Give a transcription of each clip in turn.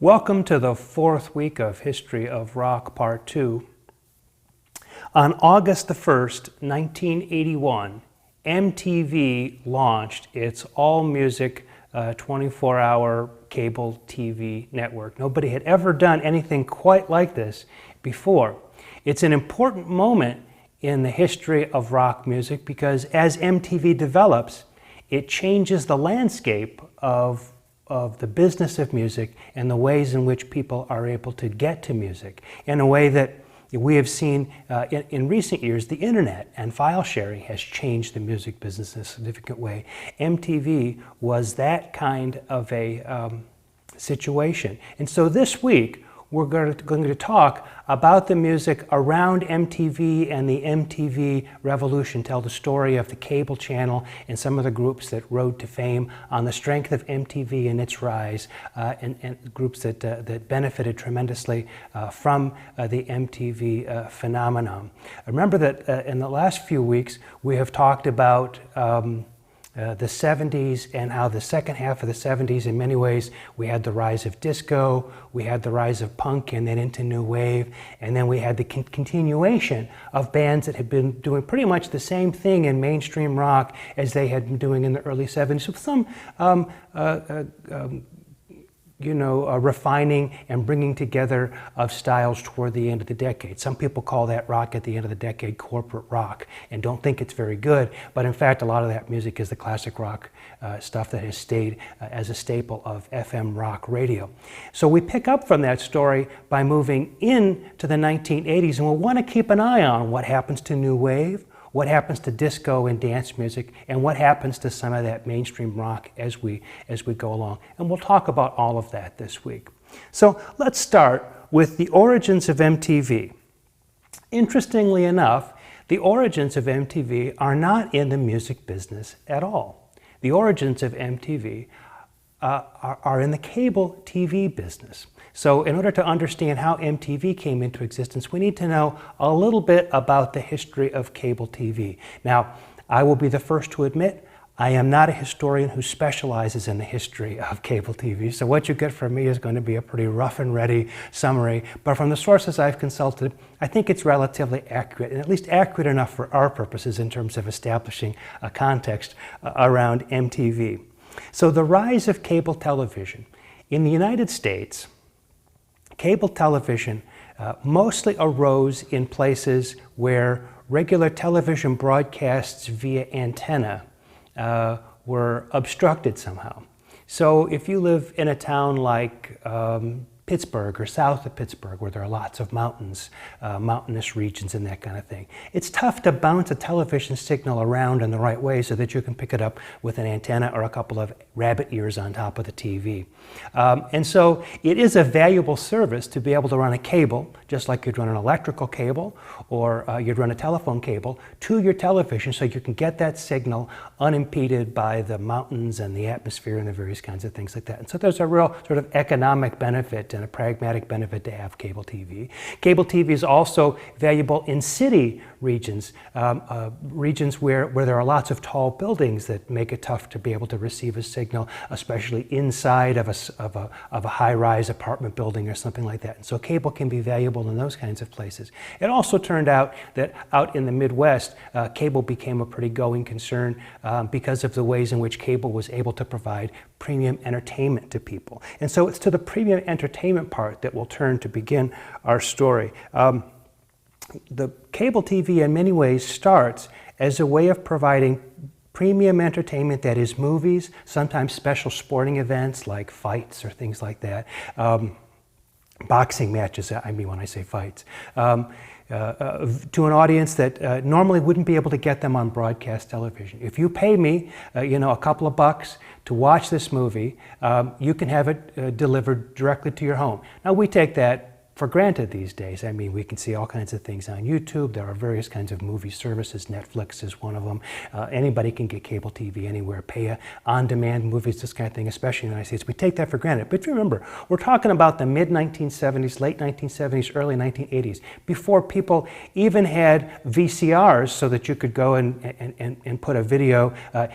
Welcome to the fourth week of History of Rock Part 2. On August the 1st, 1981, MTV launched its all-music 24-hour cable TV network. Nobody had ever done anything quite like this before. It's an important moment in the history of rock music because as MTV develops, it changes the landscape of the business of music and the ways in which people are able to get to music in a way that we have seen in recent years. The internet and file sharing has changed the music business in a significant way. MTV was that kind of a situation. And so this week, we're going to talk about the music around MTV and the MTV revolution, tell the story of the cable channel and some of the groups that rode to fame on the strength of MTV and its rise, and groups that benefited tremendously from the MTV phenomenon. Remember that in the last few weeks, we have talked about the 70s and how the second half of the 70s, in many ways, we had the rise of disco, we had the rise of punk and then into new wave, and then we had the continuation of bands that had been doing pretty much the same thing in mainstream rock as they had been doing in the early 70s, with some refining and bringing together of styles toward the end of the decade. Some people call that rock at the end of the decade corporate rock and don't think it's very good, but in fact a lot of that music is the classic rock stuff that has stayed as a staple of FM rock radio. So we pick up from that story by moving into the 1980s, and we'll want to keep an eye on what happens to new wave, what happens to disco and dance music, and what happens to some of that mainstream rock as we go along. And we'll talk about all of that this week. So let's start with the origins of MTV. Interestingly enough, the origins of MTV are not in the music business at all. The origins of MTV are in the cable TV business. So in order to understand how MTV came into existence, we need to know a little bit about the history of cable TV. Now, I will be the first to admit, I am not a historian who specializes in the history of cable TV, so what you get from me is going to be a pretty rough and ready summary, but from the sources I've consulted, I think it's relatively accurate, and at least accurate enough for our purposes in terms of establishing a context around MTV. So the rise of cable television. In the United States, cable television mostly arose in places where regular television broadcasts via antenna were obstructed somehow. So if you live in a town like Pittsburgh or south of Pittsburgh, where there are lots of mountains, mountainous regions and that kind of thing, it's tough to bounce a television signal around in the right way so that you can pick it up with an antenna or a couple of rabbit ears on top of the TV. And so it is a valuable service to be able to run a cable, just like you'd run an electrical cable or you'd run a telephone cable, to your television so you can get that signal unimpeded by the mountains and the atmosphere and the various kinds of things like that. And so there's a real sort of economic benefit and a pragmatic benefit to have cable TV. Cable TV is also valuable in city regions, regions where there are lots of tall buildings that make it tough to be able to receive a signal, especially inside of a high-rise apartment building or something like that. And so cable can be valuable in those kinds of places. It also turned out that out in the Midwest, cable became a pretty going concern because of the ways in which cable was able to provide premium entertainment to people. And so it's to the premium entertainment part that we'll turn to begin our story. The cable TV in many ways starts as a way of providing premium entertainment, that is movies, sometimes special sporting events like fights or things like that, boxing matches, I mean when I say fights, to an audience that normally wouldn't be able to get them on broadcast television. If you pay me, a couple of bucks to watch this movie, you can have it delivered directly to your home. Now we take that for granted these days. I mean, we can see all kinds of things on YouTube. There are various kinds of movie services. Netflix is one of them. Anybody can get cable TV anywhere, pay on-demand movies, this kind of thing, especially in the United States. We take that for granted. But remember, we're talking about the mid-1970s, late 1970s, early 1980s, before people even had VCRs so that you could go and put a video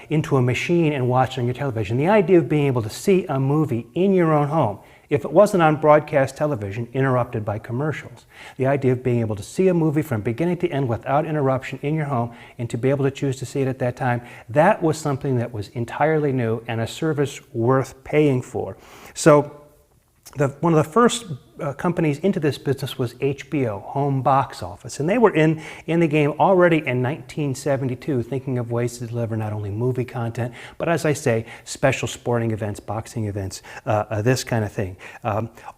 into a machine and watch on your television. The idea of being able to see a movie in your own home, if it wasn't on broadcast television, interrupted by commercials. The idea of being able to see a movie from beginning to end without interruption in your home and to be able to choose to see it at that time, that was something that was entirely new and a service worth paying for. So one of the first companies into this business was HBO, Home Box Office, and they were in the game already in 1972, thinking of ways to deliver not only movie content, but as I say, special sporting events, boxing events, this kind of thing.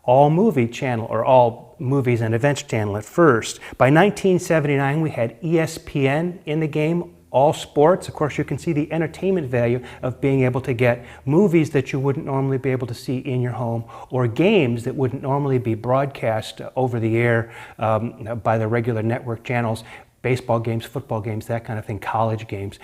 All Movie Channel, or All Movies and Events Channel at first. By 1979, we had ESPN in the game. All sports. Of course, you can see the entertainment value of being able to get movies that you wouldn't normally be able to see in your home, or games that wouldn't normally be broadcast over the air by the regular network channels. Baseball games, football games, that kind of thing, college games.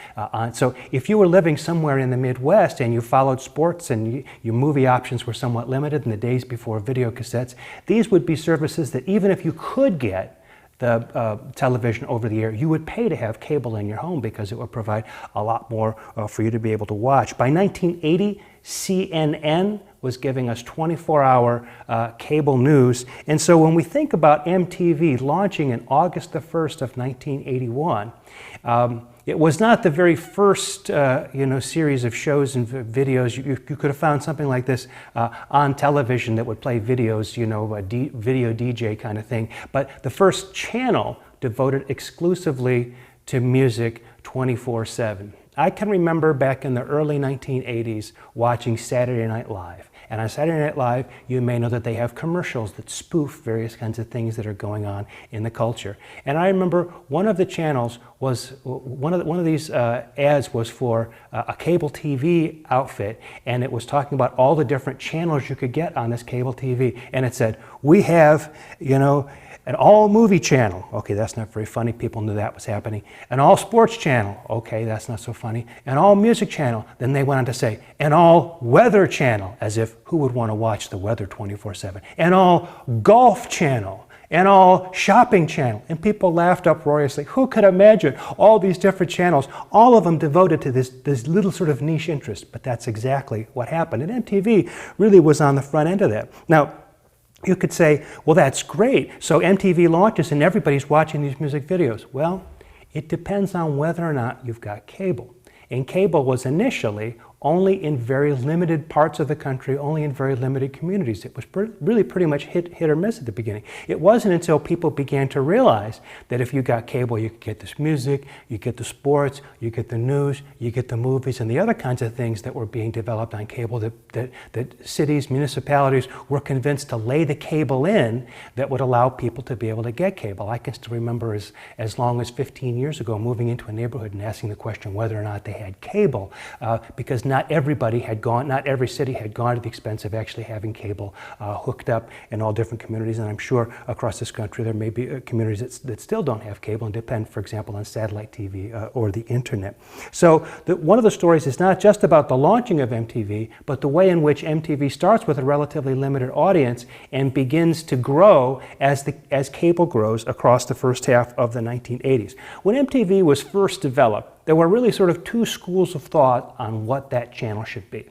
So if you were living somewhere in the Midwest and you followed sports and your movie options were somewhat limited in the days before video cassettes, these would be services that even if you could get the television over the air, you would pay to have cable in your home because it would provide a lot more for you to be able to watch. By 1980, CNN was giving us 24-hour cable news. And so when we think about MTV launching in August the 1st of 1981, it was not the very first series of shows and videos. You could have found something like this on television that would play videos, a video DJ kind of thing. But the first channel devoted exclusively to music 24/7. I can remember back in the early 1980s watching Saturday Night Live. And on Saturday Night Live, you may know that they have commercials that spoof various kinds of things that are going on in the culture. And I remember one of the channels was, one of these ads was for a cable TV outfit, and it was talking about all the different channels you could get on this cable TV. And it said, we have, an all movie channel. Okay, that's not very funny. People knew that was happening. An all sports channel. Okay, that's not so funny. An all music channel. Then they went on to say, an all weather channel, as if who would want to watch the weather 24/7? An all golf channel. An all shopping channel. And people laughed uproariously. Who could imagine all these different channels, all of them devoted to this little sort of niche interest? But that's exactly what happened. And MTV really was on the front end of that. Now, you could say, well, that's great. So MTV launches and everybody's watching these music videos. Well, it depends on whether or not you've got cable. And cable was initially only in very limited parts of the country, only in very limited communities. It was really pretty much hit or miss at the beginning. It wasn't until people began to realize that if you got cable, you could get this music, you get the sports, you get the news, you get the movies, and the other kinds of things that were being developed on cable that cities, municipalities were convinced to lay the cable in that would allow people to be able to get cable. I can still remember as long as 15 years ago moving into a neighborhood and asking the question whether or not they had cable, because not every city had gone to the expense of actually having cable hooked up in all different communities. And I'm sure across this country there may be communities that still don't have cable and depend, for example, on satellite TV or the internet. So one of the stories is not just about the launching of MTV, but the way in which MTV starts with a relatively limited audience and begins to grow as cable grows across the first half of the 1980s. When MTV was first developed, there were really sort of two schools of thought on what that channel should be.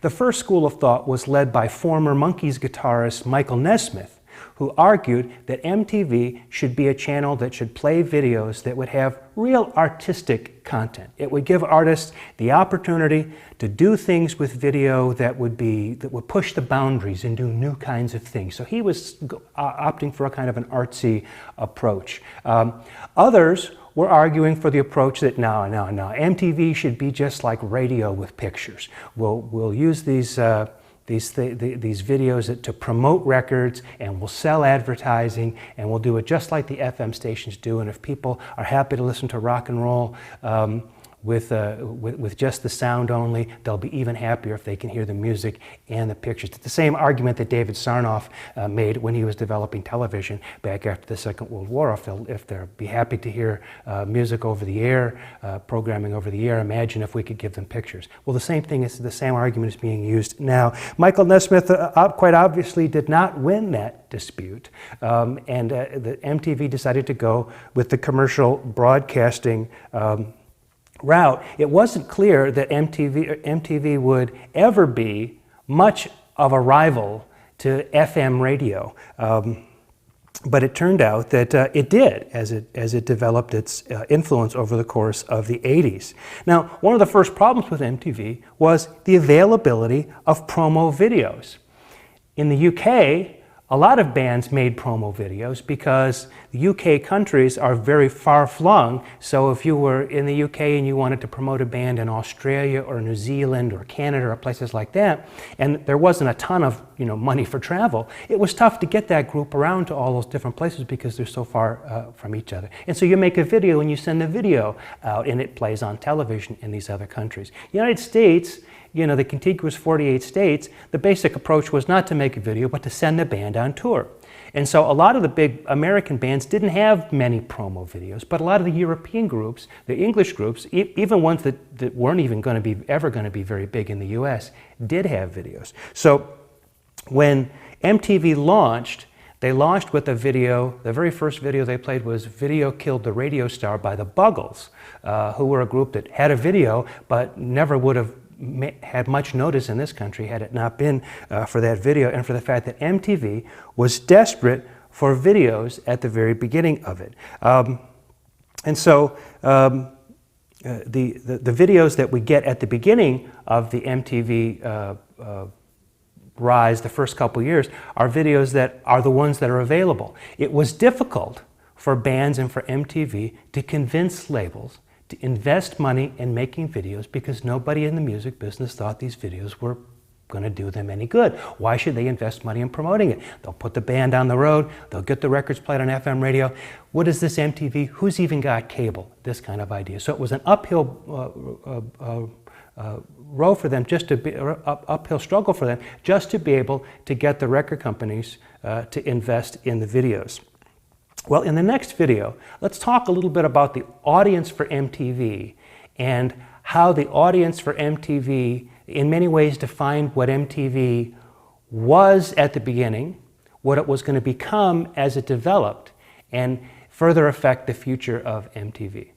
The first school of thought was led by former Monkees guitarist Michael Nesmith, who argued that MTV should be a channel that should play videos that would have real artistic content. It would give artists the opportunity to do things with video that would push the boundaries and do new kinds of things. So he was opting for a kind of an artsy approach. Others were arguing for the approach that no, MTV should be just like radio with pictures. We'll use these videos to promote records, and we'll sell advertising, and we'll do it just like the FM stations do. And if people are happy to listen to rock and roll with just the sound only, they'll be even happier if they can hear the music and the pictures. It's the same argument that David Sarnoff made when he was developing television back after the Second World War. If they'll be happy to hear music over the air, programming over the air, imagine if we could give them pictures. Well, the same argument is being used now. Michael Nesmith quite obviously did not win that dispute, and the MTV decided to go with the commercial broadcasting route. It wasn't clear that MTV would ever be much of a rival to FM radio. But it turned out that it did as it developed its influence over the course of the 80s. Now, one of the first problems with MTV was the availability of promo videos. In the UK, a lot of bands made promo videos because the UK countries are very far-flung, so if you were in the UK and you wanted to promote a band in Australia or New Zealand or Canada or places like that, and there wasn't a ton of money for travel, it was tough to get that group around to all those different places because they're so far from each other. And so you make a video and you send the video out and it plays on television in these other countries. United States, the contiguous 48 states, the basic approach was not to make a video, but to send the band on tour. And so a lot of the big American bands didn't have many promo videos, but a lot of the European groups, the English groups, even ones that weren't even ever going to be very big in the US, did have videos. So when MTV launched, they launched with a video. The very first video they played was "Video Killed the Radio Star" by the Buggles, who were a group that had a video, but never would have had much notice in this country had it not been for that video and for the fact that MTV was desperate for videos at the very beginning of it. And so the videos that we get at the beginning of the MTV rise, the first couple years, are videos that are the ones that are available. It was difficult for bands and for MTV to convince labels to invest money in making videos because nobody in the music business thought these videos were going to do them any good. Why should they invest money in promoting it? They'll put the band on the road, they'll get the records played on FM radio. What is this MTV? Who's even got cable? This kind of idea. So it was an uphill row for them, uphill struggle for them, just to be able to get the record companies to invest in the videos. Well, in the next video, let's talk a little bit about the audience for MTV and how the audience for MTV in many ways defined what MTV was at the beginning, what it was going to become as it developed, and further affect the future of MTV.